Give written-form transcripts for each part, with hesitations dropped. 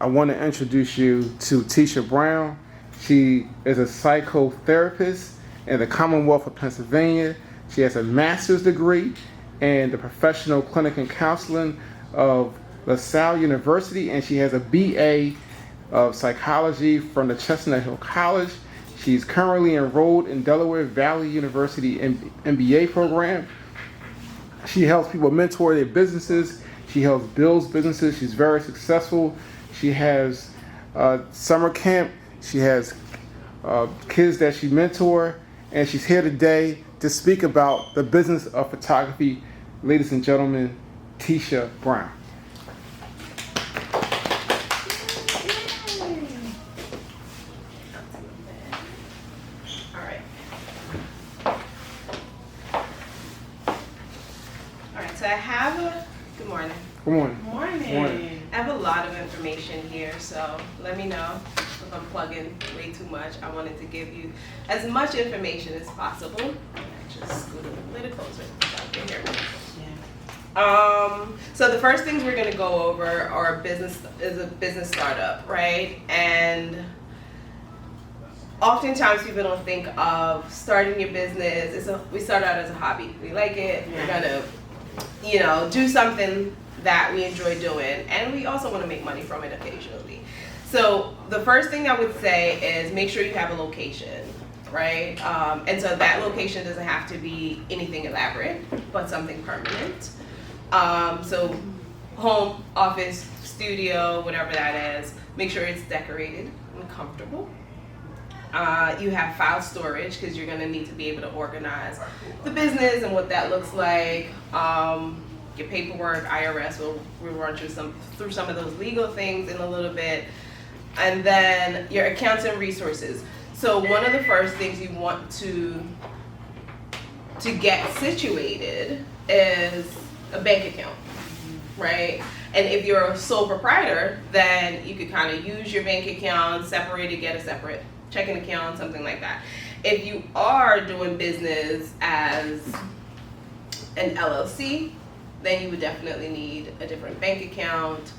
I want to introduce you to Teisha Brown. She is a psychotherapist in the Commonwealth of Pennsylvania. She has a master's degree in the Professional Clinic and Counseling of LaSalle University, and she has a BA of Psychology from the Chestnut Hill College. She's currently enrolled in Delaware Valley University MBA program. She helps people mentor their businesses. She helps build businesses. She's very successful. She has summer camp. She has kids that she mentor, and she's here today to speak about the business of photography. Ladies and gentlemen, Teisha Brown. Good morning. I have a lot of information here, so let me know if I'm plugging way too much. I wanted to give you as much information as possible. Just scoot a little closer so I can hear me. So the first things we're going to go over are a business startup, right? And oftentimes people don't think of starting your business. We start out as a hobby. We like it. Yeah. We're gonna, do something that we enjoy doing, and we also want to make money from it occasionally. So the first thing I would say is make sure you have a location, right? And so that location doesn't have to be anything elaborate, but something permanent. So home, office, studio, whatever that is, make sure it's decorated and comfortable. You have file storage because you're going to need to be able to organize the business and what that looks like. Your paperwork, IRS, we'll run through some of those legal things in a little bit. And then your accounts and resources. So one of the first things you want to get situated is a bank account, right? And if you're a sole proprietor, then you could kind of use your bank account, separate it, get a separate checking account, something like that. If you are doing business as an LLC, then you would definitely need a different bank account.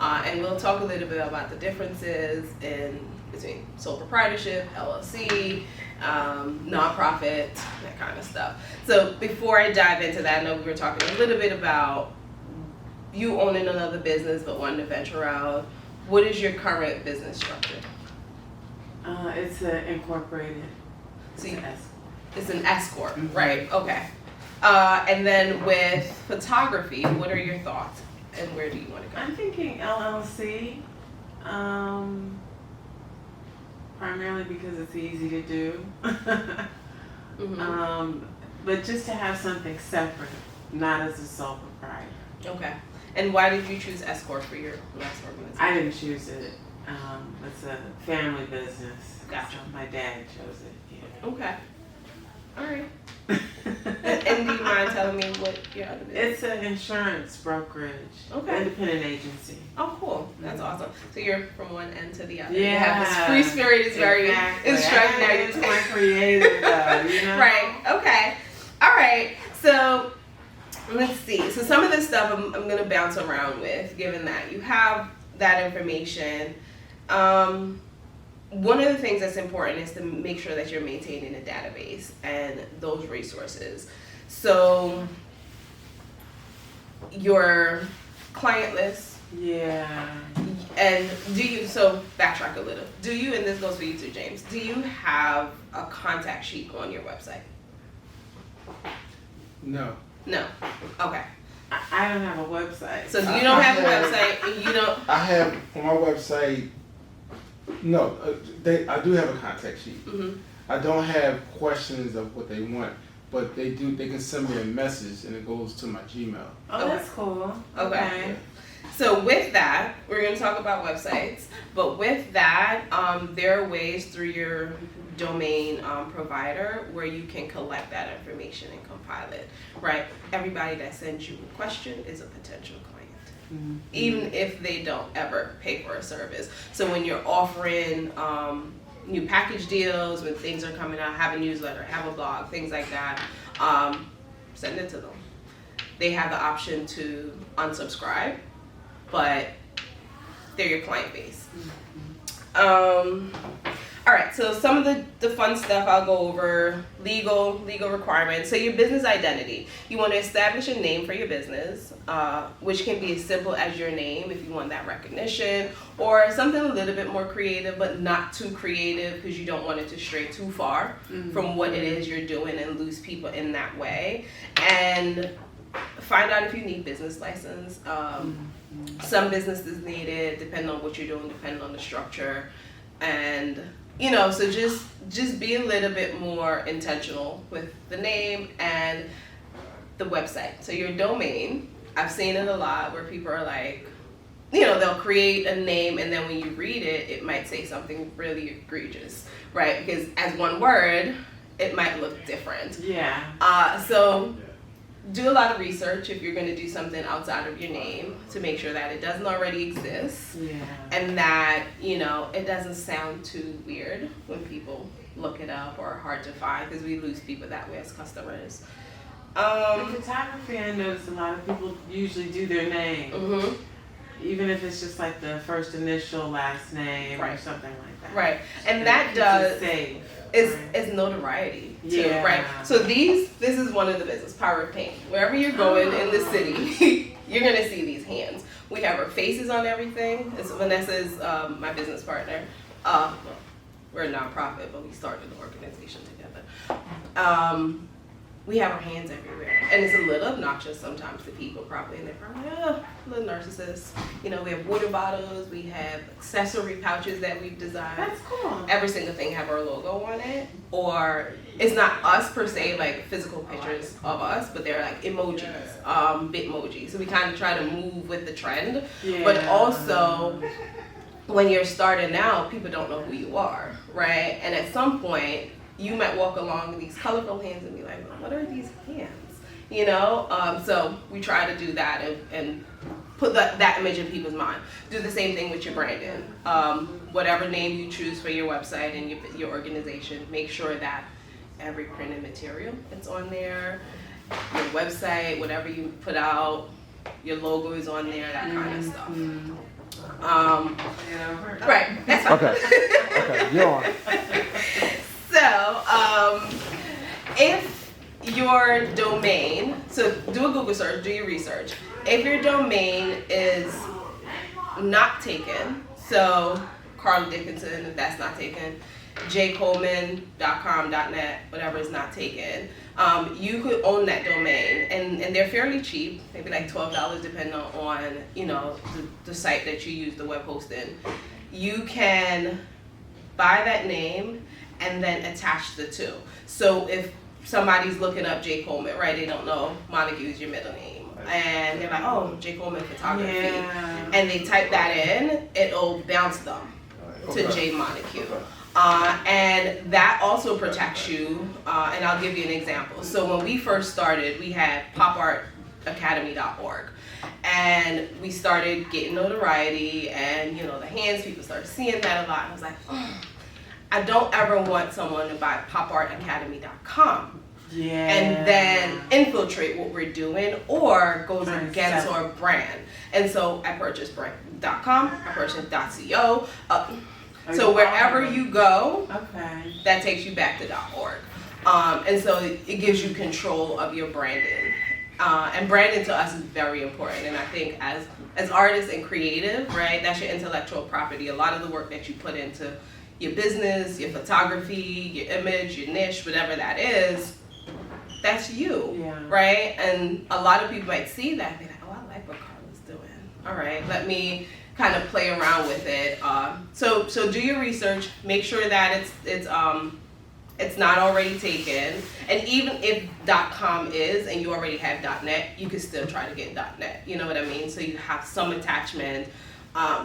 And we'll talk a little bit about the differences between sole proprietorship, LLC, nonprofit, that kind of stuff. So before I dive into that, I know we were talking a little bit about you owning another business but wanting to venture out. What is your current business structure? It's an incorporated. So it's an S corp, mm-hmm. Right? Okay. And then with photography, what are your thoughts, and where do you want to go? I'm thinking LLC, primarily because it's easy to do. Mm-hmm. But just to have something separate, not as a sole proprietor. Okay. And why did you choose S corp for your last organization? I didn't choose it. It's a family business. Gotcha. So my dad chose it. Yeah. Okay. All right. And do you mind telling me what your other business? It's an insurance brokerage. Okay. Independent agency. Oh, cool. That's awesome. So you're from one end to the other. Yeah. You have this free spirit is very instructive. It's more creative though, Right. Okay. All right. So let's see. So some of this stuff I'm going to bounce around with, given that you have that information. One of the things that's important is to make sure that you're maintaining a database and those resources. So your client list. Yeah. And backtrack a little. Do you, and this goes for you too, James, do you have a contact sheet on your website? No. No. Okay. I don't have a website. So you don't have a website, and you don't. I have on my website. No, I do have a contact sheet. Mm-hmm. I don't have questions of what they want, but they do. They can send me a message, and it goes to my Gmail. Oh, that's cool. Okay. Yeah. So with that, we're going to talk about websites. But with that, there are ways through your domain provider where you can collect that information and compile it, right? Everybody that sends you a question is a potential client, mm-hmm. even if they don't ever pay for a service. So when you're offering new package deals, when things are coming out, have a newsletter, have a blog, things like that, send it to them. They have the option to unsubscribe, but they're your client base. All right, so some of the fun stuff I'll go over: legal requirements. So your business identity. You want to establish a name for your business, which can be as simple as your name if you want that recognition, or something a little bit more creative, but not too creative because you don't want it to stray too far from what it is you're doing and lose people in that way. And find out if you need business license. Some businesses need it, depending on what you're doing, depending on the structure. And so just be a little bit more intentional with the name and the website. So your domain, I've seen it a lot where people are like, they'll create a name and then when you read it, it might say something really egregious, right? Because as one word, it might look different. Yeah. So do a lot of research if you're going to do something outside of your name to make sure that it doesn't already exist. Yeah. And that, it doesn't sound too weird when people look it up or hard to find, because we lose people that way as customers. In photography, I notice a lot of people usually do their name. Even if it's just like the first initial, last name, or something like that. Right. And that does... It's notoriety too, right? So this is one of the business, Power of Paint. Wherever you're going in the city, you're gonna see these hands. We have our faces on everything. Vanessa's my business partner. We're a nonprofit, but we started the organization together. We have our hands everywhere, and it's a little obnoxious sometimes to people probably, and they're probably a little narcissist. We have water bottles, we have accessory pouches that we've designed. That's cool. Every single thing have our logo on it, or it's not us per se, like physical pictures of us, but they're like emojis, Bitmoji. So we kind of try to move with the trend, but also when you're starting out, people don't know who you are, right? And at some point, you might walk along with these colorful hands and be like, what are these hands? So we try to do that and put that image in people's mind. Do the same thing with your branding. Whatever name you choose for your website and your organization, make sure that every printed material that's on there, your website, whatever you put out, your logo is on there, that kind of stuff. Right, that's fine. Okay, you're on. So, if your domain, so do a Google search, do your research. If your domain is not taken, so Carl Dickinson, if that's not taken, jcoleman.com, .net, whatever is not taken, you could own that domain, and they're fairly cheap, maybe like $12 depending on the site that you use, the web hosting. You can buy that name and then attach the two. So if somebody's looking up J. Coleman, right, they don't know Montague is your middle name, and they're like, oh, J. Coleman Photography, and they type that in, it'll bounce them to J. Montague. And that also protects you, and I'll give you an example. So when we first started, we had popartacademy.org, and we started getting notoriety, and the hands, people started seeing that a lot. I was like, I don't ever want someone to buy popartacademy.com and then infiltrate what we're doing or goes against our brand. And so I purchased brand.com, I purchased .co. So wherever you go, that takes you back to .org. And so it gives you control of your branding. And branding to us is very important. And I think as artists and creative, right, that's your intellectual property. A lot of the work that you put into your business, your photography, your image, your niche, whatever that is, that's you, right? And a lot of people might see that and be like, oh, I like what Carla's doing. All right, let me kind of play around with it. So do your research. Make sure that it's not already taken. And even if .com is and you already have .net, you can still try to get .net. You know what I mean? So you have some attachment.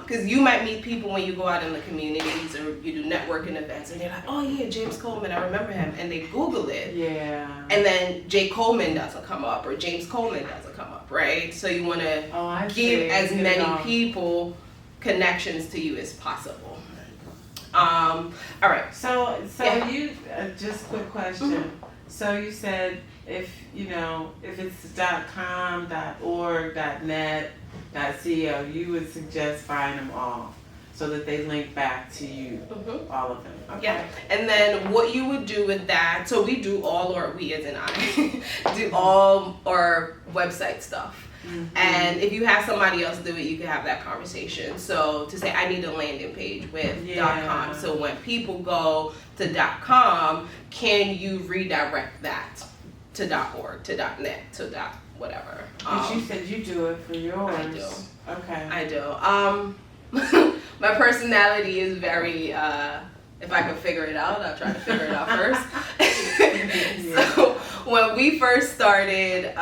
Because you might meet people when you go out in the communities or you do networking events and they're like, oh yeah, James Coleman, I remember him. And they Google it. And then J. Coleman doesn't come up or James Coleman doesn't come up, right? So you want to give as many people connections to you as possible. All right. So you, just quick question. So you said if it's .com, .org, .net, .co, you would suggest buying them all so that they link back to you, all of them. Okay. Yeah, and then what you would do with that, so we do all, or we as in I, do all our website stuff. And if you have somebody else do it, you can have that conversation. So to say, I need a landing page with .com. So when people go to .com, can you redirect that to .org, to .net, to whatever? But you said you do it for yours. I do. Okay. I do. My personality is very, if I can figure it out, I'll try to figure it out first. So when we first started,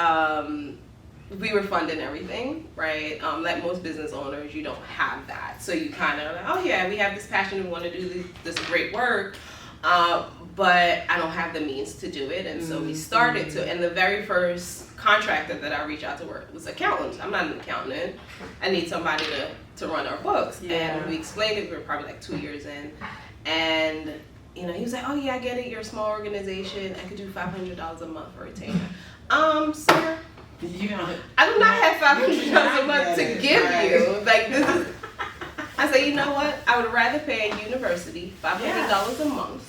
we were funding everything, right? Like most business owners, you don't have that. So you kind of like, oh yeah, we have this passion, we want to do this great work, but I don't have the means to do it. And so we started to, and the very first contractor that I reached out to work was accountant. I'm not an accountant. I need somebody to run our books. And we explained it, we were probably like 2 years in. And he was like, oh yeah, I get it, you're a small organization, I could do $500 a month for a retainer. Sir, I do not have $500 a month to give you. Like, this is, I say, you know what? I would rather pay a university $500 a month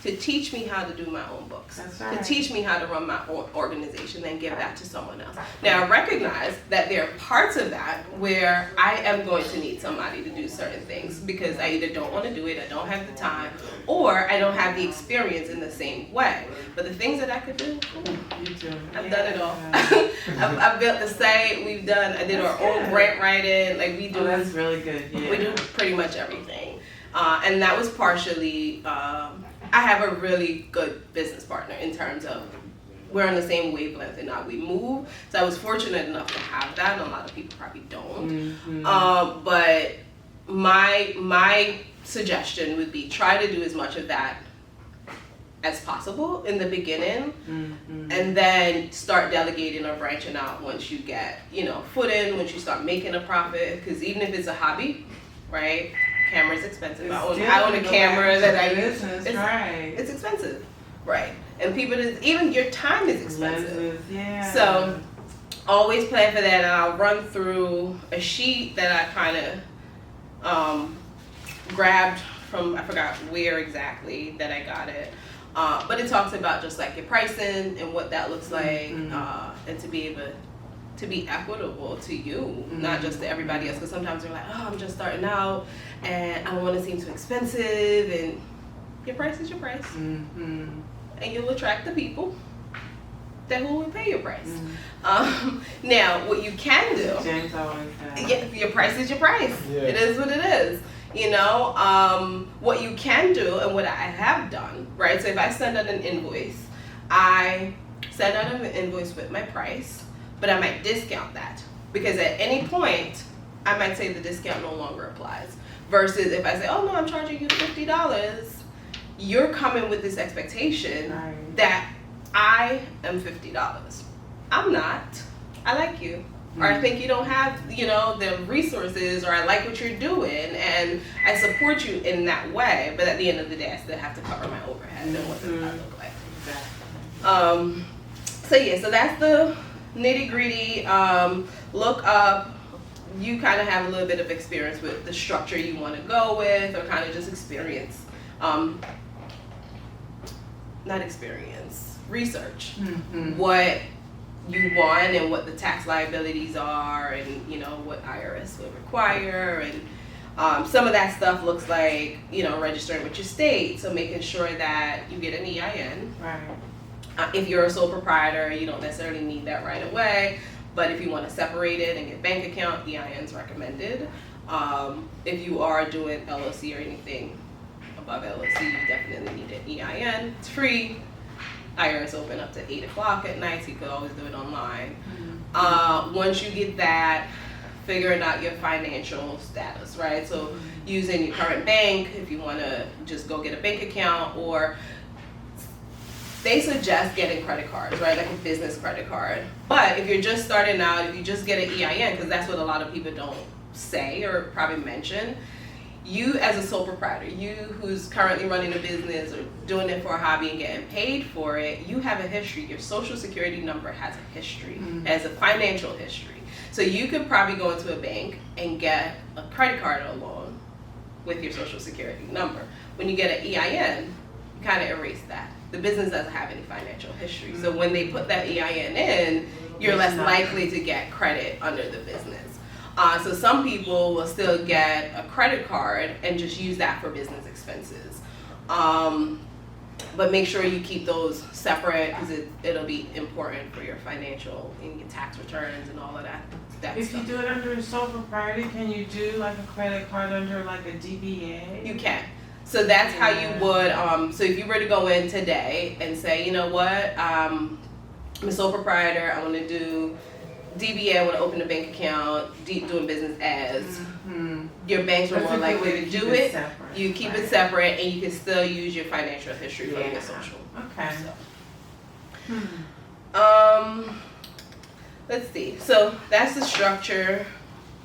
to teach me how to do my own books, That's right. to teach me how to run my own organization and give that to someone else. Now, I recognize that there are parts of that where I am going to need somebody to do certain things because I either don't want to do it, I don't have the time, or I don't have the experience in the same way. But the things that I could do, You do. I've done it all. I've built the site. I did our own grant writing. Like we do. Oh, that's really good. Yeah. We do pretty much everything. And that was partially, I have a really good business partner in terms of we're on the same wavelength and now we move. So I was fortunate enough to have that, and a lot of people probably don't. But my suggestion would be try to do as much of that as possible in the beginning, and then start delegating or branching out once you get, footing, once you start making a profit. Because even if it's a hobby, right? Camera's expensive. I own a camera that I use. It's expensive, right? And people, even your time is expensive. So always plan for that, and I'll run through a sheet that I kind of grabbed from, I forgot where exactly that I got it. But it talks about just like your pricing and what that looks like, and to be able to be equitable to you, not just to everybody else. Because sometimes they're like, oh, I'm just starting out and I don't want to seem too expensive. And your price is your price. And you'll attract the people that will pay your price. Now, what you can do, James always says. your price is your price. Yeah. It is what it is. What you can do and what I have done, right? So if I send out an invoice, I send out an invoice with my price, but I might discount that because at any point I might say the discount no longer applies. Versus if I say, oh no, I'm charging you $50, you're coming with this expectation that I am $50. I'm not. I like you. Or I think you don't have, the resources, or I like what you're doing, and I support you in that way. But at the end of the day, I still have to cover my overhead and what does that look like. So that's the nitty gritty. Look up. You kind of have a little bit of experience with the structure you want to go with, or kind of just experience. Not experience, research. What you want and what the tax liabilities are, and what IRS will require, and some of that stuff looks like registering with your state, so making sure that you get an EIN. If you're a sole proprietor, you don't necessarily need that right away, but if you want to separate it and get bank account, EIN's recommended. If you are doing LLC or anything above LLC, you definitely need an EIN. It's free. IRS open up to 8 o'clock at night, so you could always do it online. Once you get that, figuring out your financial status, right? So using your current bank, if you want to just go get a bank account, or they suggest getting credit cards, right? Like a business credit card. But if you're just starting out, if you just get an EIN, because that's what a lot of people don't say or probably mention, you as a sole proprietor, you who's currently running a business or doing it for a hobby and getting paid for it, you have a history. Your social security number has a history, has a financial history. So you could probably go into a bank and get a credit card or a loan with your social security number. When you get an EIN, you kind of erase that. The business doesn't have any financial history. So when they put that EIN in, you're less likely to get credit under the business. So some people will still get a credit card and just use that for business expenses. But make sure you keep those separate because it'll be important for your financial and your tax returns and all of that If stuff. you do it under a sole proprietor, can you do like a credit card under like a DBA? You can. So that's how you would, so if you were to go in today and say, you know what, I'm a sole proprietor, I want to do DBA, I want to open a bank account, doing business as, your banks are more likely to do it. You keep it separate and you can still use your financial history from your social. Okay. So. Let's see. So that's the structure,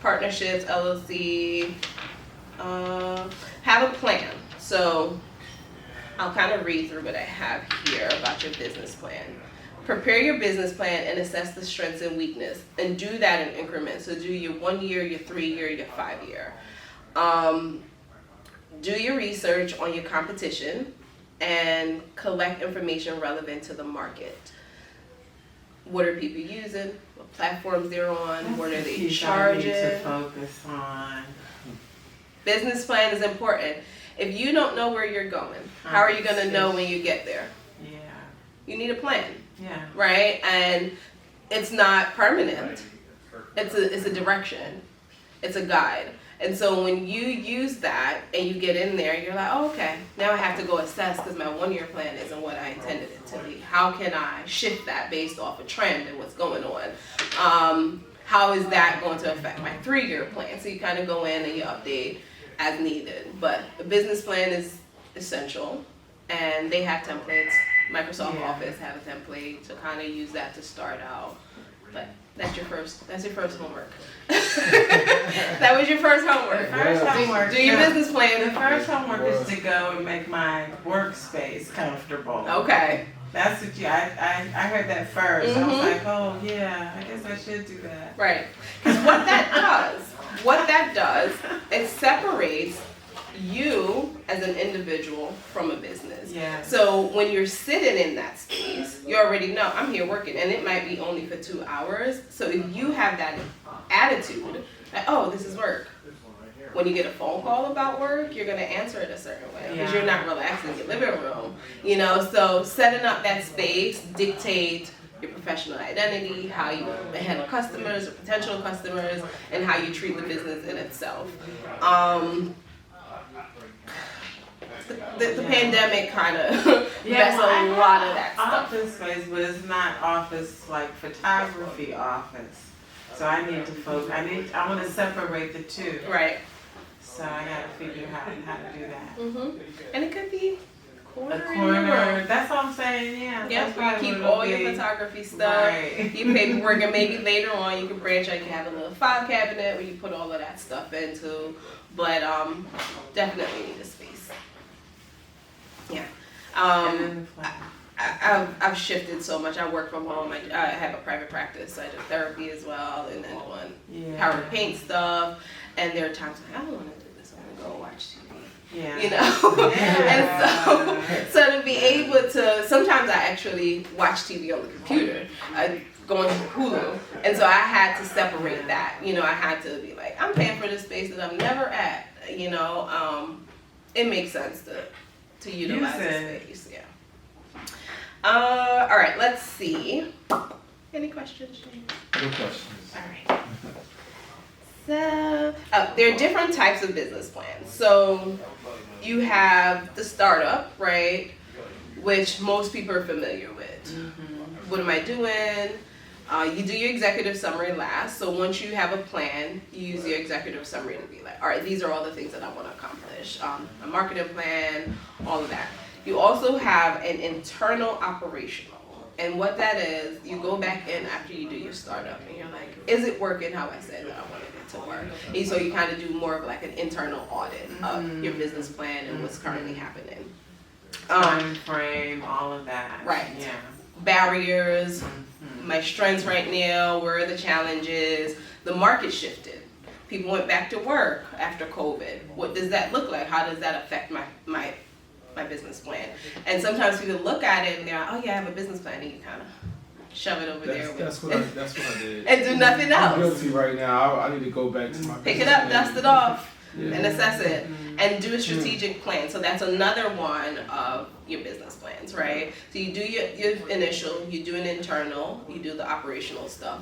partnerships, LLC. Have a plan. So I'll kind of read through what I have here about your business plan. Prepare your business plan and assess the strengths and weakness, and do that in increments. So do your 1 year, your 3 year, your 5 year. Do your research on your competition and collect information relevant to the market. What are people using? What platforms they're on? What are they charging? To focus on. Business plan is important. If you don't know where you're going, how are you going to know when you get there? Yeah. You need a plan, Yeah. right? And it's not permanent. It's a direction. It's a guide. And so when you use that and you get in there, you're like, oh, okay, now I have to go assess because my 1 year plan isn't what I intended it to be. How can I shift that based off a trend and what's going on? How is that going to affect my 3 year plan? So you kind of go in and you update as needed. But a business plan is essential, and they have templates. Microsoft Office have a template to kind of use that to start out. But that's your first homework. That was your first homework. First homework. Do your business plan. The first homework is to go and make my workspace comfortable. Okay. That's what I heard that first. I was like, oh yeah, I guess I should do that. Right. Because what that does, it separates you as an individual from a business. Yeah. So when you're sitting in that space, you already know I'm here working, and it might be only for 2 hours. So if you have that attitude, that oh, this is work. When you get a phone call about work, you're gonna answer it a certain way because you're not relaxed in your living room. You know, so setting up that space dictate your professional identity, how you handle customers or potential customers, and how you treat the business in itself. The pandemic kind of messed a lot of that stuff. Office space, but it's not office like photography office. So I need to focus. I want to separate the two. Right. So I got to figure out how to do that. And it could be A corner. corner. That's what I'm saying. Yeah. Yeah, that's where you probably keep what it'll all your be. photography stuff, Right. your paperwork, and maybe later on you can branch out. You can have a little file cabinet where you put all of that stuff into. But definitely need a space. Yeah. And then the flag. I've shifted so much. I work from home. I have a private practice. So I do therapy as well, and then doing power paint stuff. And there are times like I don't want to do this. I want to go watch TV. Yeah. You know, Yeah. and so to be able to, sometimes I actually watch TV on the computer, going to Hulu, and so I had to separate that. You know, I had to be like, I'm paying for this space that I'm never at. You know, it makes sense to utilize the space. Yeah. All right. Let's see. Any questions, Shane? No questions. All right. So, there are different types of business plans. So, you have the startup, right, which most people are familiar with. What am I doing? You do your executive summary last. So, once you have a plan, you use your executive summary to be like, all right, these are all the things that I want to accomplish. A marketing plan, all of that. You also have an internal operational. And what that is, you go back in after you do your startup and you're like, is it working how I said that I want to do it to work. And so you kind of do more of like an internal audit of your business plan and what's currently happening. Time frame, all of that. Right. Yeah. Barriers, my strengths right now, where are the challenges? The market shifted. People went back to work after COVID. What does that look like? How does that affect my business plan? And sometimes people look at it and they're like, oh yeah, I have a business plan, and you kind of shove it over there. That's what I did. And do nothing I'm else. guilty right now. I need to go back to my Pick it business up, plan. dust it off, Yeah. and assess it, and do a strategic plan. So that's another one of your business plans, right? So you do your initial, you do an internal, you do the operational stuff,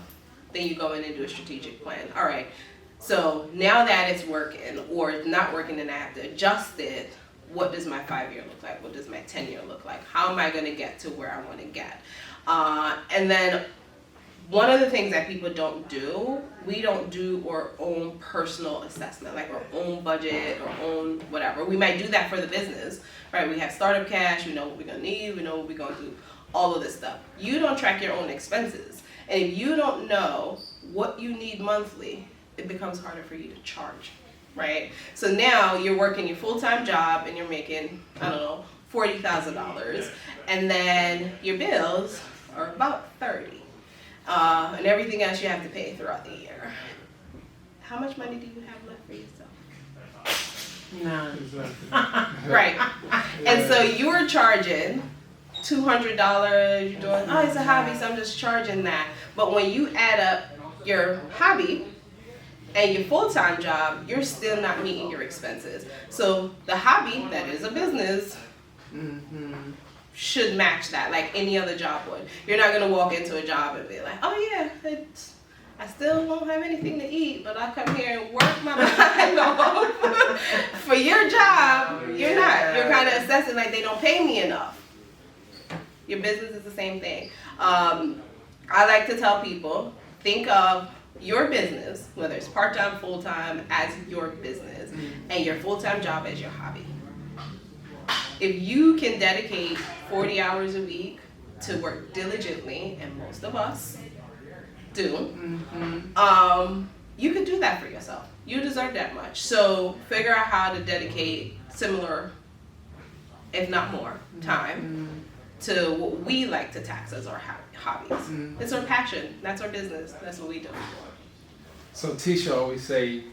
then you go in and do a strategic plan. All right, so now that it's working or it's not working and I have to adjust it, what does my 5-year look like? What does my 10-year look like? How am I going to get to where I want to get? And then one of the things that people don't do, we don't do our own personal assessment, like our own budget or own whatever. We might do that for the business, right? We have startup cash, we know what we're gonna need, we know what we're gonna do, all of this stuff. You don't track your own expenses. And if you don't know what you need monthly, it becomes harder for you to charge, right? So now you're working your full-time job and you're making, I don't know, $40,000, and then your bills are about $30,000. And everything else you have to pay throughout the year. How much money do you have left for yourself? None. Right. And so you're charging $200, you're doing, oh, it's a hobby, so I'm just charging that. But when you add up your hobby and your full-time job, you're still not meeting your expenses. So the hobby, that is a business, should match that like any other job would. You're not going to walk into a job and be like, oh yeah, I still won't have anything to eat, but I'll come here and work my behind off. For your job, you're not. You're kind of assessing like they don't pay me enough. Your business is the same thing. I like to tell people, think of your business, whether it's part-time, full-time, as your business, and your full-time job as your hobby. If you can dedicate 40 hours a week to work diligently, and most of us do, you could do that for yourself. You deserve that much. So figure out how to dedicate similar, if not more, time to what we like to tax as our hobbies. It's our passion. That's our business. That's what we do. So Teisha always say,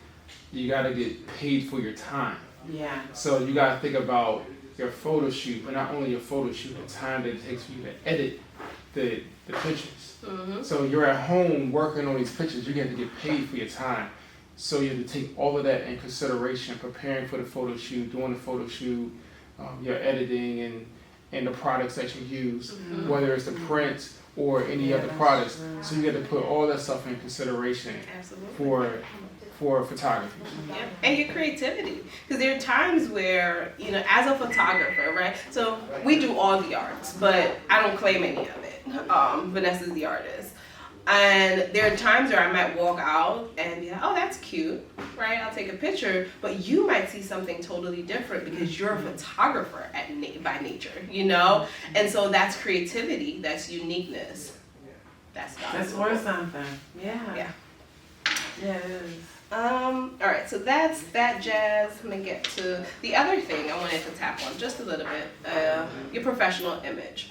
you gotta get paid for your time. Yeah. So you gotta think about your photo shoot, but not only your photo shoot, the time that it takes for you to edit the pictures. So you're at home working on these pictures, you get to get paid for your time. So you have to take all of that in consideration, preparing for the photo shoot, doing the photo shoot, your editing and the products that you use, whether it's the print or any other products. So you got to put all that stuff in consideration for photography. Yeah. And your creativity. Because there are times where, as a photographer, right? So we do all the arts, but I don't claim any of it. Vanessa's the artist. And there are times where I might walk out and be like, oh, that's cute, right? I'll take a picture. But you might see something totally different because you're a photographer by nature, And so that's creativity, that's uniqueness. That's worth something. Yeah. Yeah. Yeah, it is. All right, so that's that jazz. I'm gonna get to the other thing I wanted to tap on just a little bit, your professional image.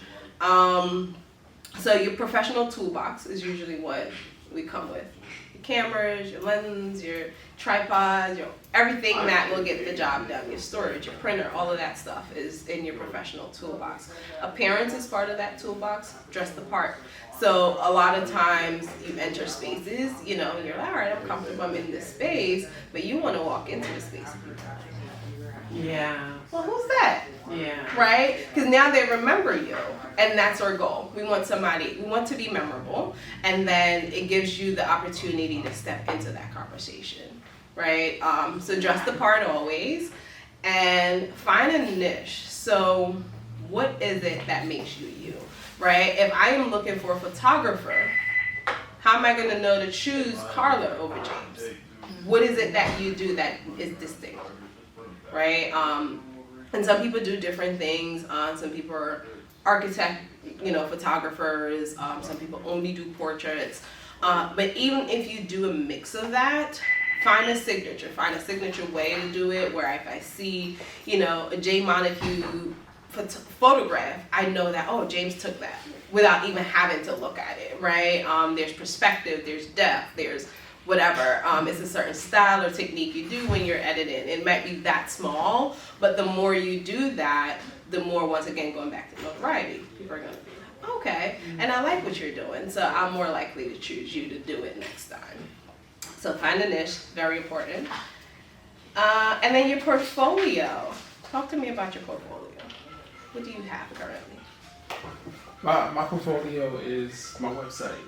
So your professional toolbox is usually what we come with. Your cameras, your lenses, your tripods, everything that will get the job done, your storage, your printer, all of that stuff is in your professional toolbox. Appearance is part of that toolbox, dress the part. So a lot of times you enter spaces, you're like, all right, I'm comfortable, I'm in this space, but you want to walk into the space. Yeah. Well, who's that? Yeah. Right? Because now they remember you, and that's our goal. We want to be memorable, and then it gives you the opportunity to step into that conversation, right? So dress the part always, and find a niche. So what is it that makes you you, right? If I am looking for a photographer, how am I going to know to choose Carla over James? What is it that you do that is distinct, right? And some people do different things. Some people are architect, photographers. Some people only do portraits. But even if you do a mix of that, find a signature way to do it, where if I see, a Jay Montague photograph, I know that, oh, James took that without even having to look at it, right? There's perspective, there's depth, there's whatever. It's a certain style or technique you do when you're editing. It might be that small, but the more you do that, the more, once again, going back to notoriety, people are going to be like, okay, and I like what you're doing, so I'm more likely to choose you to do it next time. So find a niche, very important. And then your portfolio. Talk to me about your portfolio. What do you have currently? My portfolio is my website.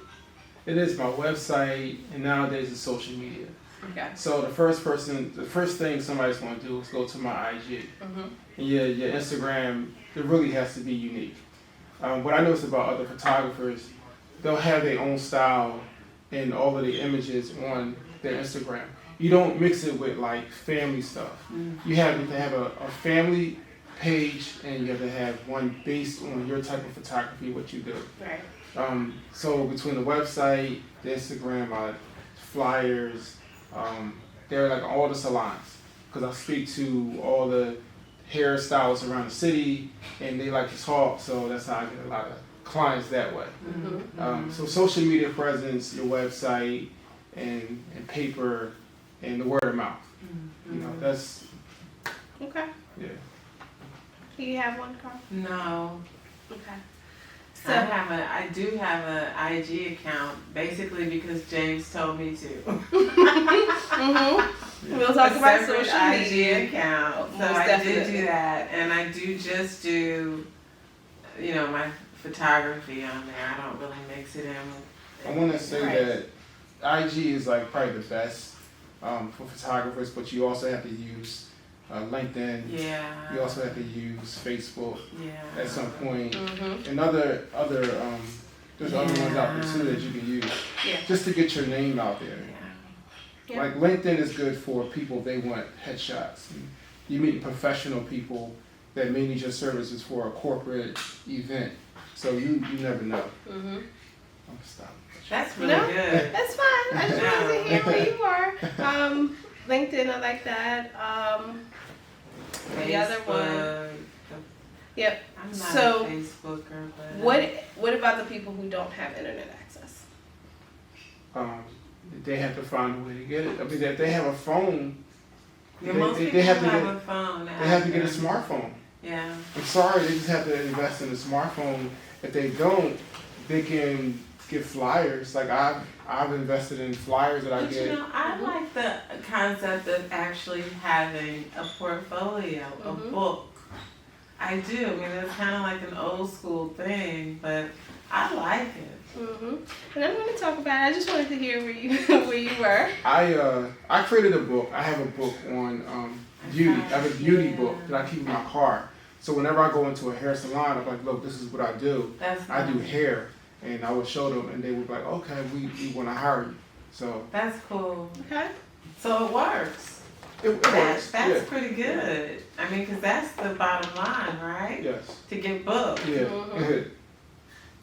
It is my website, and nowadays it's social media. Okay. So the first thing somebody's going to do is go to my IG. Mm-hmm. And your Instagram, it really has to be unique. What I notice about other photographers, they'll have their own style in all of the images on their Instagram. You don't mix it with like family stuff. Mm-hmm. You have to have a family page, and you have to have one based on your type of photography, what you do. Right. So between the website, the Instagram, flyers, they're like all the salons, because I speak to all the hairstylists around the city, and they like to talk, so that's how I get a lot of clients that way. Mm-hmm. So social media presence, your website, and paper, and the word of mouth. Mm-hmm. That's okay. Yeah. Do you have one, Carl? No. Okay. So I do have an IG account, basically because James told me to. Mm-hmm. We'll talk about social media. IG account. So I did do that, and I do just do, my photography on there. I don't really mix it in with. I want to say that IG is like probably the best for photographers, but you also have to use LinkedIn. Yeah. You also have to use Facebook. Yeah. At some point. Mm-hmm. And there's other ones out there too that you can use. Yeah. Just to get your name out there. Yeah. Like LinkedIn is good for people, they want headshots. And you meet professional people that may need your services for a corporate event. So you never know. Mm-hmm. I'm stopping. That's really good. That's fine. I just wanted to hear where you are. LinkedIn, I like that. The other one. Yep. I'm not so, a Facebooker, but what about the people who don't have internet access? They have to find a way to get it. I mean, if they have a phone, most people they have a phone. They have to get a smartphone. Yeah. I'm sorry, they just have to invest in a smartphone. If they don't, they can get flyers. Like I've invested in flyers that I get. I like the concept of actually having a portfolio, a book. I do. I mean, it's kind of like an old school thing, but I like it. Mm-hmm. And I'm going to talk about it. I just wanted to hear where you were. I created a book. I have a book on beauty. I have a beauty book that I keep in my car. So whenever I go into a hair salon, I'm like, look, this is what I do. I do hair. And I would show them, and they would be like, okay, we want to hire you. So that's cool. Okay. So it works. It works. That's pretty good. I mean, because that's the bottom line, right? Yes. To get booked. Yeah. Mm-hmm.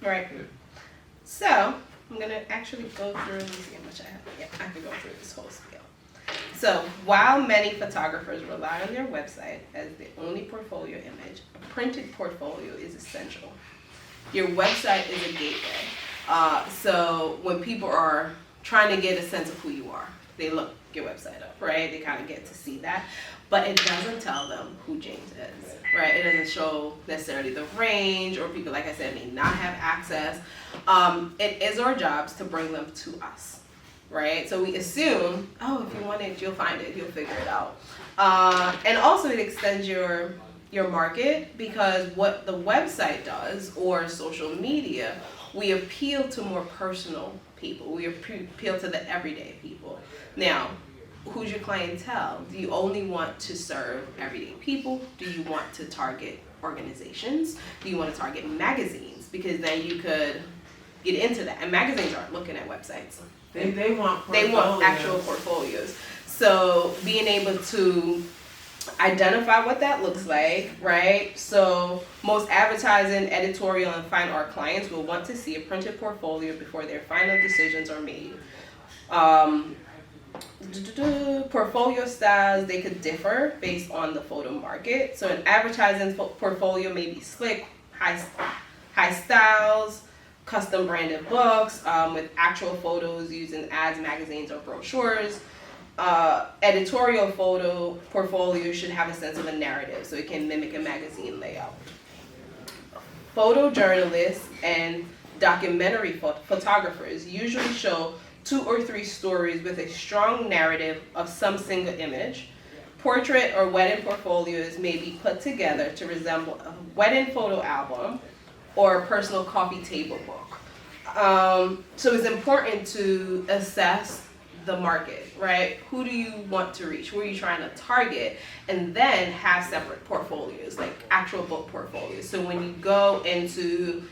Right. Yeah. So I'm gonna actually go through. Let me see how much I have. Yeah, I could go through this whole spiel. So while many photographers rely on their website as the only portfolio image, a printed portfolio is essential. Your website is a gateway. So when people are trying to get a sense of who you are, they look your website up, right? They kind of get to see that. But it doesn't tell them who James is, right? It doesn't show necessarily the range, or people, like I said, may not have access. It is our jobs to bring them to us, right? So we assume, if you want it, you'll find it, you'll figure it out. And also it extends your market, because what the website does, or social media, we appeal to more personal people. We appeal to the everyday people. Now, who's your clientele? Do you only want to serve everyday people? Do you want to target organizations? Do you want to target magazines? Because then you could get into that. And magazines aren't looking at websites. They want portfolios. They want actual portfolios. So being able to identify what that looks like, right? So most advertising, editorial, and fine art clients will want to see a printed portfolio before their final decisions are made. Portfolio styles, they could differ based on the photo market. So an advertising portfolio may be slick, high styles, custom branded books with actual photos used in ads, magazines, or brochures. Editorial photo portfolio should have a sense of a narrative, so it can mimic a magazine layout. Photojournalists and documentary photographers usually show 2 or 3 stories with a strong narrative of some single image. Portrait or wedding portfolios may be put together to resemble a wedding photo album or a personal coffee table book. So it's important to assess the market, right? Who do you want to reach? Who are you trying to target? And then have separate portfolios, like actual book portfolios. So when you go into,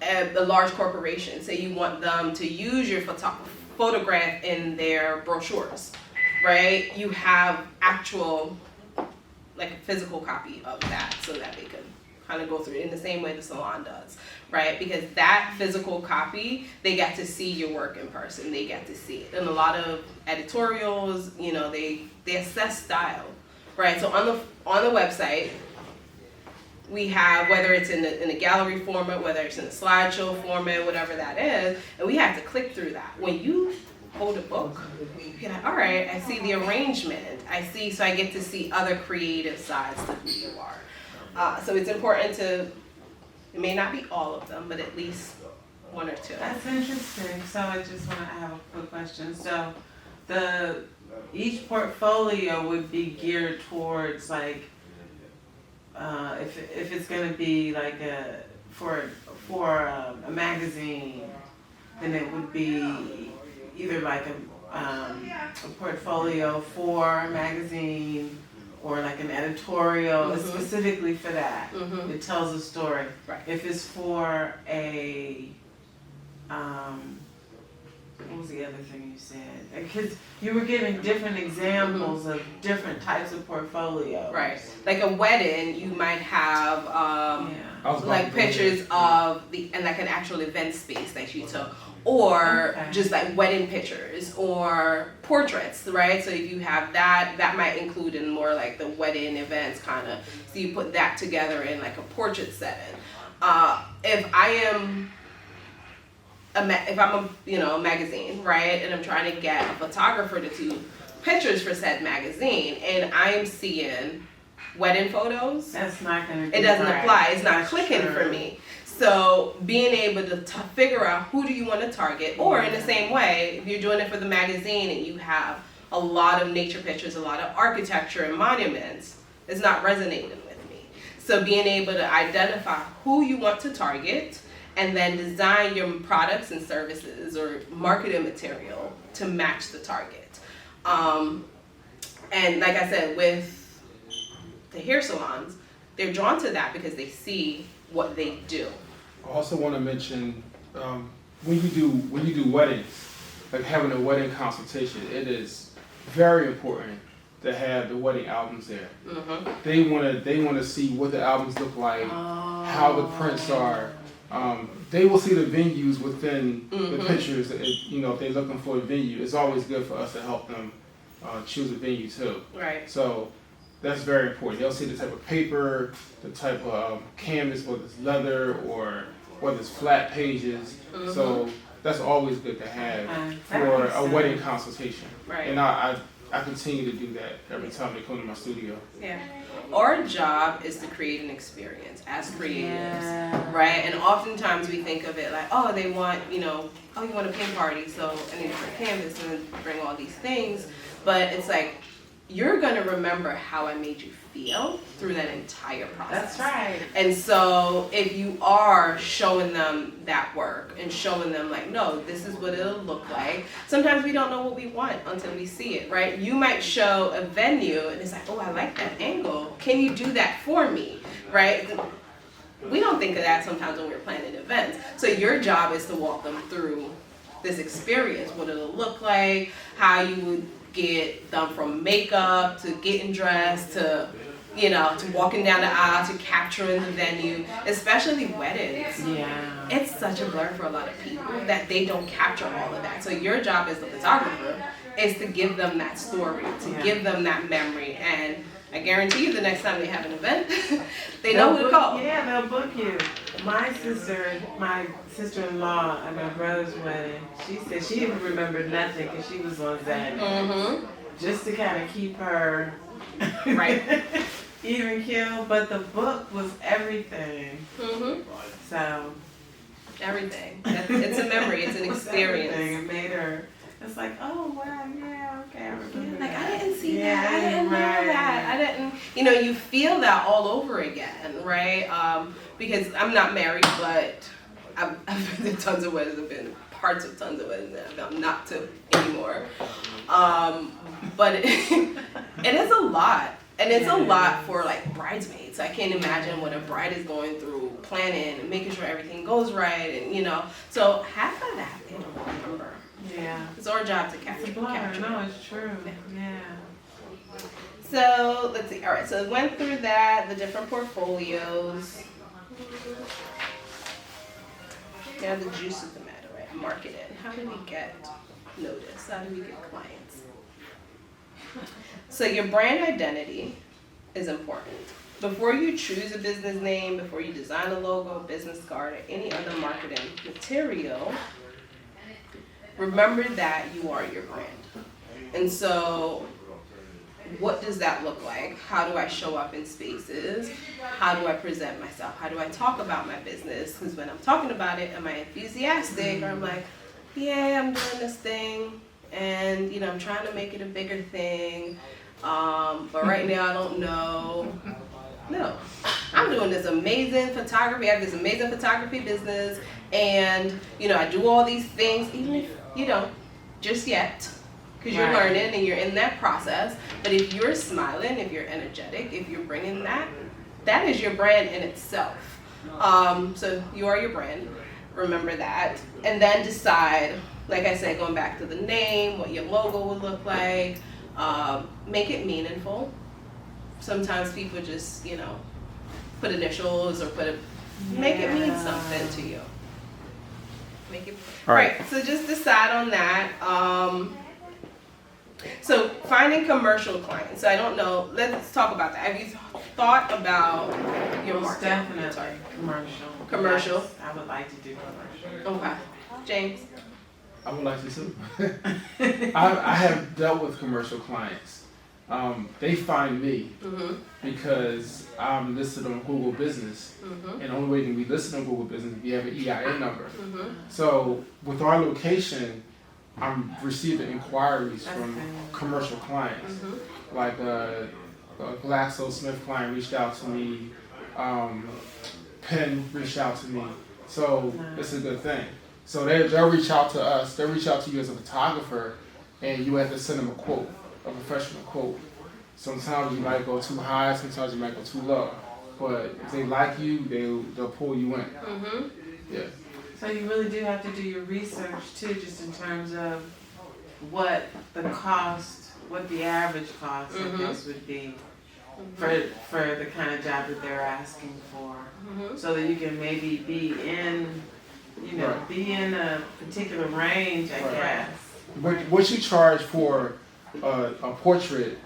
a large corporation, say you want them to use your photograph in their brochures, right? You have actual, like a physical copy of that so that they can kind of go through it in the same way the salon does, right? Because that physical copy, they get to see your work in person. They get to see it. And a lot of editorials, they assess style, right? So on the website, we have, whether it's in a gallery format, whether it's in a slideshow format, whatever that is, and we have to click through that. When you hold a book, you're like, all right, I see the arrangement. So I get to see other creative sides to who you are. So it's important it may not be all of them, but at least 1 or 2. That's interesting. So I just want to have a quick question. So each portfolio would be geared towards like, if it's going to be like for a magazine, then it would be either like a portfolio for a magazine, or like an editorial, Mm-hmm. specifically for that. Mm-hmm. It tells a story. Right. If it's for a, what was the other thing you said? Because you were giving different examples of different types of portfolios. Right. Like a wedding, you might have like pictures of like an actual event space that you took. Or just like wedding pictures or portraits, right? So if you have that might include in more like the wedding events kind of. So you put that together in like a portrait setting. If I'm a magazine, right, and I'm trying to get a photographer to do pictures for said magazine, and I'm seeing wedding photos, that's not going to be it doesn't right. apply. It's not That's clicking true. for me. So being able to figure out who do you want to target, or in the same way, if you're doing it for the magazine and you have a lot of nature pictures, a lot of architecture and monuments, it's not resonating with me. So being able to identify who you want to target and then design your products and services or marketing material to match the target. And like I said, with the hair salons, they're drawn to that because they see what they do. I also want to mention when you do weddings, like having a wedding consultation, it is very important to have the wedding albums there. Mm-hmm. They want to see what the albums look like, how the prints are. They will see the venues within the pictures. If they're looking for a venue, it's always good for us to help them choose a venue too. Right. So that's very important. They'll see the type of paper, the type of canvas, whether it's leather or whether it's flat pages. So that's always good to have for a wedding consultation. Right. And I continue to do that every time they come to my studio. Yeah. Our job is to create an experience as creatives, right? And oftentimes we think of it like, oh, they want, you want a pin party, so I need to bring canvas and bring all these things. But it's like, you're going to remember how I made you feel through that entire process. That's right. And so if you are showing them that work and showing them like, no, this is what it'll look like. Sometimes we don't know what we want until we see it, right? You might show a venue and it's like, oh, I like that angle. Can you do that for me, right? We don't think of that sometimes when we're planning events. So your job is to walk them through this experience, what it'll look like, how you would get them from makeup to getting dressed to walking down the aisle to capturing the venue, especially weddings. Yeah. It's such a blur for a lot of people that they don't capture all of that. So your job as the photographer is to give them that story, to give them that memory. And I guarantee you the next time they have an event, know who to call. Yeah, they'll book you. My sister-in-law at my brother's wedding, she said she didn't remember nothing because she was on Xanax. Mm-hmm. Just to kind of keep her right even killed. But the book was everything. Mm-hmm. So everything. It's a memory. It's an experience. It made her. It's like, oh wow, yeah, okay, I remember like that. I didn't see that. I didn't know that. I didn't. You know, you feel that all over again, right? Because I'm not married, but I've been to tons of weddings. I've been parts of tons of weddings that I'm not to anymore. But it is a lot. And it's a lot for like bridesmaids. I can't imagine what a bride is going through, planning and making sure everything goes right, and you know. So half of that they don't remember. Yeah. It's our job to capture. It's a blur. No, it's true. Yeah. So let's see. All right. So we went through that, the different portfolios. Now the juice of the matter, right? Marketing. How do we get noticed? How do we get clients? So your brand identity is important. Before you choose a business name, before you design a logo, business card, or any other marketing material, remember that you are your brand. And so what does that look like? How do I show up in spaces? How do I present myself? How do I talk about my business? Because when I'm talking about it, am I enthusiastic? Or I'm like, yeah, I'm doing this thing, and you know, I'm trying to make it a bigger thing. But right now I don't know. No, I'm doing this amazing photography. I have this amazing photography business, and you know, I do all these things, even if you don't just yet, because you're learning and you're in that process. But if you're smiling, if you're energetic, if you're bringing that, that is your brand in itself. So you are your brand. Remember that, and then decide. Like I said, going back to the name, what your logo would look like. Make it meaningful. Sometimes people just, you know, put initials or make it mean something to you. Make it right. So just decide on that. So finding commercial clients. So I don't know. Let's talk about that. Have you thought about your market? Definitely commercial. Yes, I would like to do commercial. Okay, James. I would like to too. I have dealt with commercial clients. They find me because I'm listed on Google Business, and the only way you can be listed on Google Business if you have an EIN number. So with our location, I'm receiving inquiries from commercial clients. Like a GlaxoSmith client reached out to me, Penn reached out to me. So it's a good thing. So they'll reach out to us, they'll reach out to you as a photographer, and you have to send them a quote, a professional quote. Sometimes you might go too high, sometimes you might go too low. But if they like you, they'll pull you in. Yeah. So you really do have to do your research too, just in terms of what the cost, what the average cost I guess would be for the kind of job that they're asking for, so that you can maybe be in, you know, be in a particular range, I guess. What you charge for a portrait,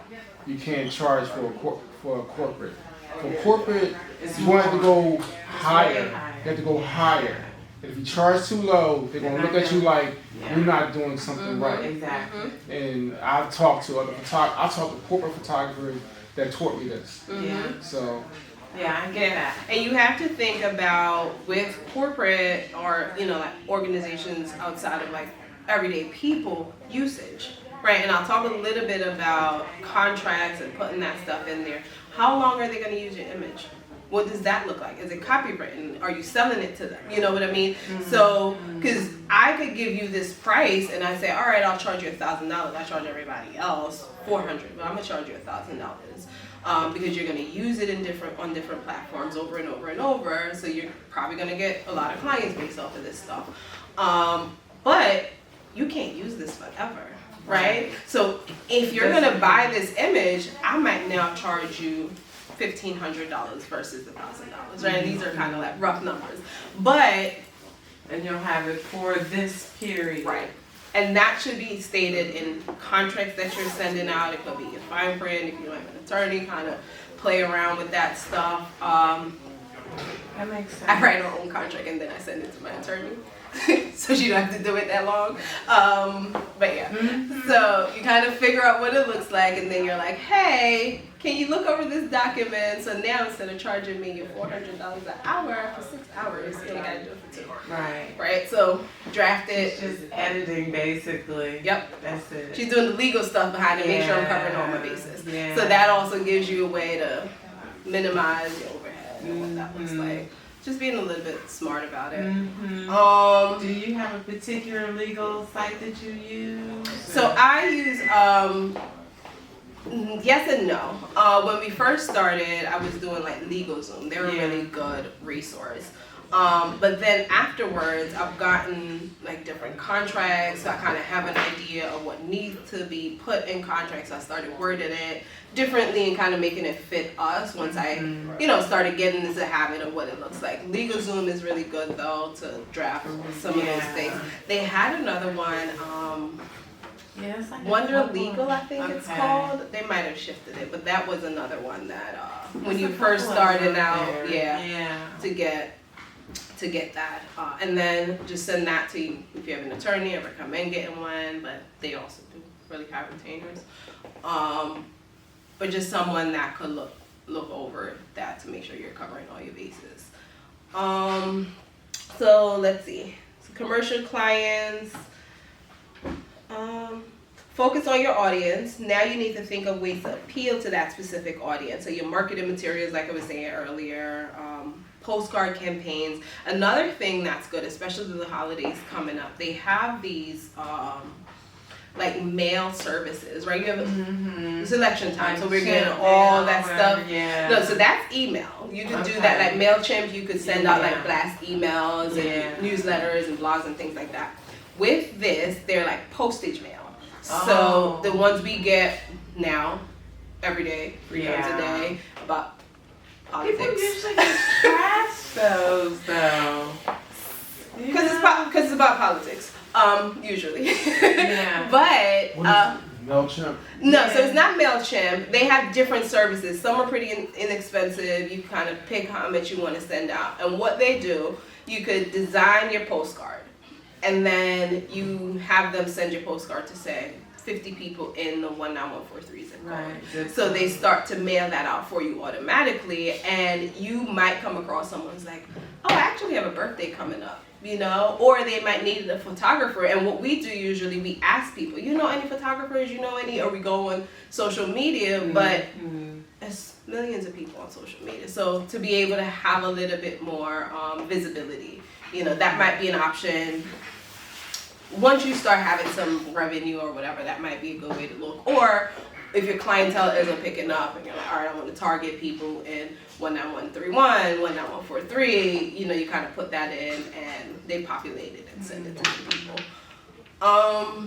you can't charge for a corporate. For corporate, you want to go higher. You have to go higher. If you charge too low, they're going to look at you like you're not doing something right. Exactly. And I've talked to corporate photographers that taught me this. So. Yeah, I get that. And you have to think about with corporate or, you know, like organizations outside of like everyday people usage, right? And I'll talk a little bit about contracts and putting that stuff in there. How long are they going to use your image? What does that look like? Is it copywritten? Are you selling it to them? You know what I mean? So, because I could give you this price and I say, all right, I'll charge you $1,000. I charge everybody else $400, but I'm gonna charge you $1,000 because you're gonna use it on different platforms over and over and over. So you're probably gonna get a lot of clients based off of this stuff. But you can't use this forever, right? So if you're gonna buy this image, I might now charge you $1,500 versus $1,000, right? And these are kind of like rough numbers, but and you'll have it for this period, right? And that should be stated in contracts that you're sending out. It could be your fine print if you don't have an attorney, kind of play around with that stuff. That makes sense. I write our own contract and then I send it to my attorney. So she don't have to do it that long. But yeah, so you kind of figure out what it looks like, and then you're like, hey, can you look over this document? So now instead of charging me $400 an hour for 6 hours, you only gotta do it for 2. Right. Right? So draft it. It's just editing basically. Yep. That's it. She's doing the legal stuff behind it, make sure I'm covering all my bases. Yeah. So that also gives you a way to minimize your overhead and what that looks like. Just being a little bit smart about it. Do you have a particular legal site that you use? So I use yes and no. When we first started, I was doing like LegalZoom. They're a really good resource. But then afterwards, I've gotten like different contracts, so I kind of have an idea of what needs to be put in contracts. So I started wording it differently and kind of making it fit us once I, started getting into the habit of what it looks like. LegalZoom is really good though to draft some of those things. They had another one, Yes, like Wonder Legal, I think it's called. They might have shifted it, but that was another one that when you first started out, to get that, and then just send that to you if you have an attorney. I recommend getting one, but they also do really high retainers. But just someone that could look over that to make sure you're covering all your bases. So let's see. So commercial clients. Focus on your audience. Now you need to think of ways to appeal to that specific audience. So your marketing materials, like I was saying earlier, postcard campaigns. Another thing that's good, especially with the holidays coming up, they have these like mail services, right? You have selection time, so we're getting all that stuff. No, so that's email. You can do that, like MailChimp. You could send out like blast emails and newsletters and blogs and things like that. With this, they're like postage mail. So the ones we get now, every day, 3 times a day, about politics. People usually just trash those though. Because it's about politics, usually. But MailChimp? no, so it's not MailChimp. They have different services. Some are pretty inexpensive. You kind of pick how much you want to send out. And what they do, you could design your postcard. And then you have them send your postcard to say 50 people in the 19143 zip code. Right. So they start to mail that out for you automatically, and you might come across someone who's like, oh, I actually have a birthday coming up, or they might need a photographer. And what we do usually, we ask people, you know any photographers, or we go on social media, but there's millions of people on social media. So to be able to have a little bit more visibility, that might be an option. Once you start having some revenue or whatever, that might be a good way to look. Or if your clientele isn't picking up and you're like, all right, I want to target people in 19131, 19143, you kind of put that in and they populate it and send it to the people.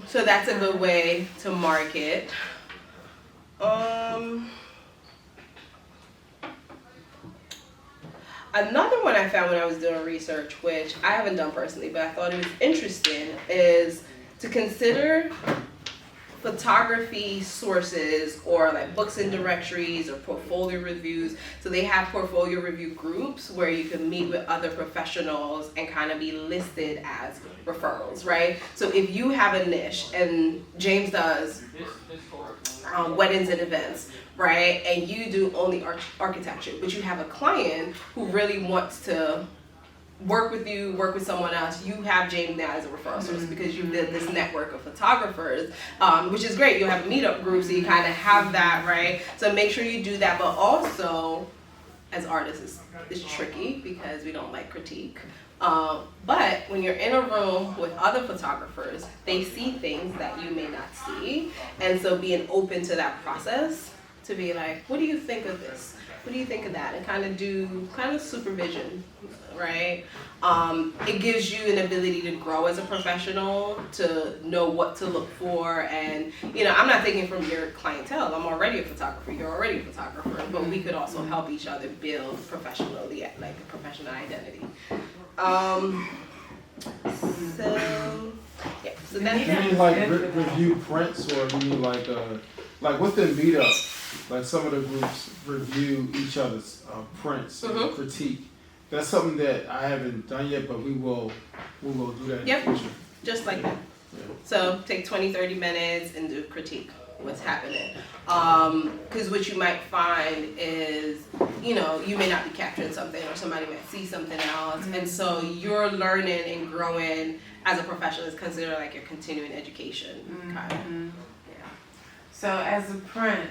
So that's a good way to market. Another one I found when I was doing research, which I haven't done personally, but I thought it was interesting, is to consider photography sources or like books and directories or portfolio reviews. So they have portfolio review groups where you can meet with other professionals and kind of be listed as referrals, right? So if you have a niche, and James does weddings and events, right? And you do only architecture, but you have a client who really wants to work with you, work with someone else, you have James now as a referral source because you build this network of photographers, which is great. You'll have a meetup group, so you kind of have that, right? So make sure you do that, but also, as artists, it's tricky because we don't like critique. But when you're in a room with other photographers, they see things that you may not see, and so being open to that process, to be like, what do you think of this? What do you think of that? And kind of do supervision, right? It gives you an ability to grow as a professional, to know what to look for. And, I'm not thinking from your clientele. I'm already a photographer. You're already a photographer. But we could also help each other build professionally, like a professional identity. So then, You mean like review prints, or you mean like within meetup, like some of the groups review each other's prints and critique. That's something that I haven't done yet, but we will do that in the future. Just like that. Yeah. So take 20-30 minutes and do critique what's happening. Because what you might find is, you may not be capturing something, or somebody might see something else, and so you're learning and growing as a professional is considered like your continuing education kind of. Yeah. So as a print,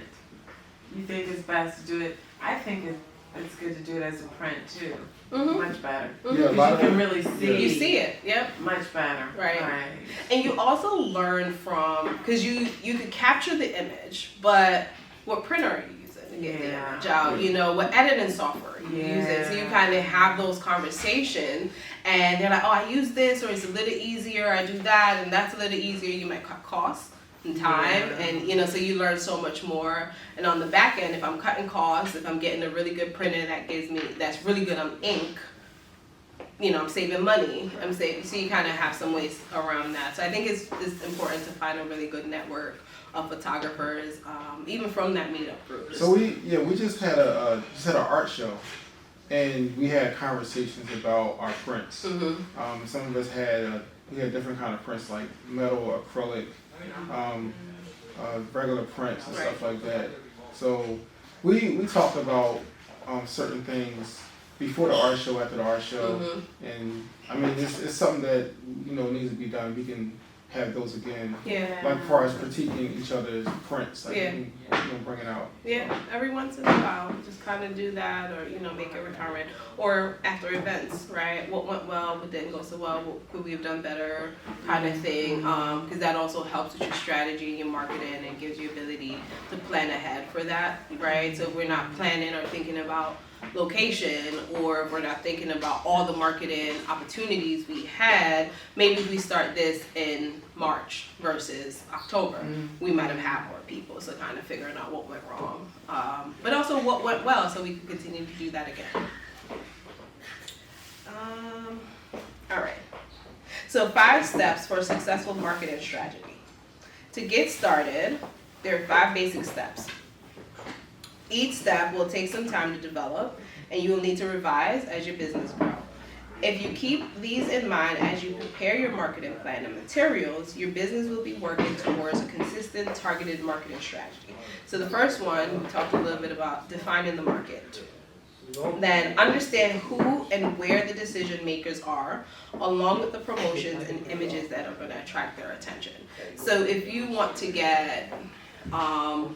you think it's best to do it? I think it's good to do it as a print too. Much better. Yeah, a lot you of can really see. You see it. Yep. Much better. Right. And you also learn from, because you could capture the image, but what printer are you using to get the image out? What editing software are you using? So you kind of have those conversations, and they're like, oh, I use this, or it's a little easier, I do that, and that's a little easier. You might cut costs and time, and so you learn so much more. And on the back end, if I'm cutting costs, if I'm getting a really good printer that's really good on ink, I'm saving money. So you kind of have some ways around that. So I think it's important to find a really good network of photographers, even from that meetup group. So we just had an art show, and we had conversations about our prints. Some of us had different kind of prints, like metal, acrylic, regular prints and stuff like that. So we talked about certain things before the art show, after the art show, and I mean it's something that needs to be done. We can have those again, like as far as critiquing each other's prints, like bring it out. Yeah, every once in a while, just kind of do that, or make it recurrent, or after events, right? What went well, what didn't go so well, what could we have done better, kind of thing. Because that also helps with your strategy and your marketing, and gives you ability to plan ahead for that, right? So if we're not planning or thinking about location, or if we're not thinking about all the marketing opportunities we had, maybe we start this in March versus October. We might have had more people, so kind of figuring out what went wrong, but also what went well, so we can continue to do that again. All right, so 5 steps for a successful marketing strategy. To get started, there are 5 basic steps. Each step will take some time to develop, and you will need to revise as your business grows. If you keep these in mind as you prepare your marketing plan and materials, your business will be working towards a consistent, targeted marketing strategy. So the first one, we talked a little bit about defining the market. Then understand who and where the decision makers are, along with the promotions and images that are going to attract their attention. So if you want to get a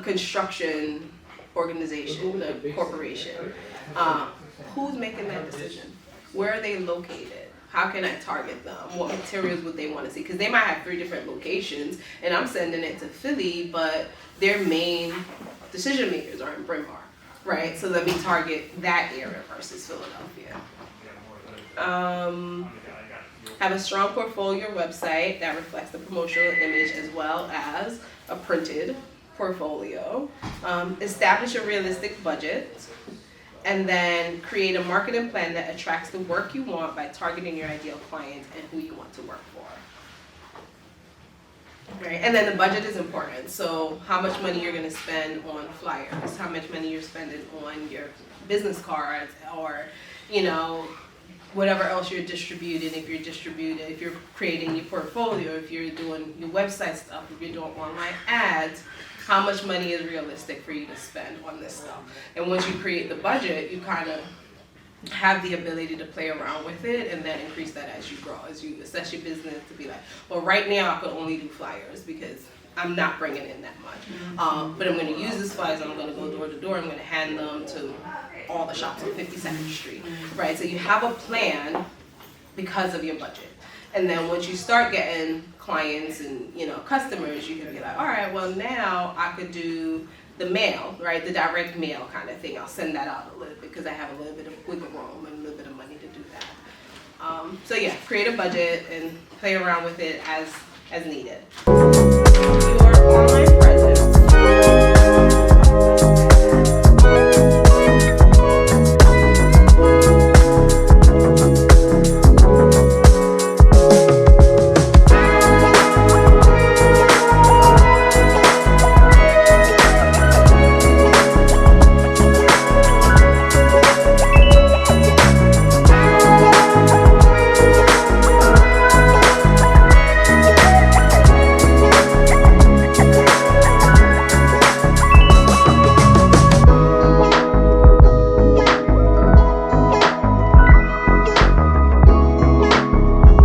construction organization, a corporation, who's making that decision? Where are they located? How can I target them? What materials would they want to see? Because they might have 3 different locations, and I'm sending it to Philly, but their main decision makers are in Bryn Mawr, right? So let me target that area versus Philadelphia. Have a strong portfolio website that reflects the promotional image as well as a printed portfolio. Establish a realistic budget, and then create a marketing plan that attracts the work you want by targeting your ideal clients and who you want to work for. Right, and then the budget is important. So how much money you're going to spend on flyers, how much money you're spending on your business cards, or whatever else you're distributing, if you're creating your portfolio, if you're doing your website stuff, if you're doing online ads, how much money is realistic for you to spend on this stuff. And once you create the budget, you kind of have the ability to play around with it, and then increase that as you grow, as you assess your business to be like, well, right now I could only do flyers because I'm not bringing in that much. But I'm going to use these flyers, I'm going to go door to door, I'm going to hand them to all the shops on 52nd Street, right? So you have a plan because of your budget. And then once you start getting clients and customers, you can be like, all right, well now I could do the mail, right? The direct mail kind of thing. I'll send that out a little bit because I have a little bit of wiggle room and a little bit of money to do that. So yeah, create a budget and play around with it as needed.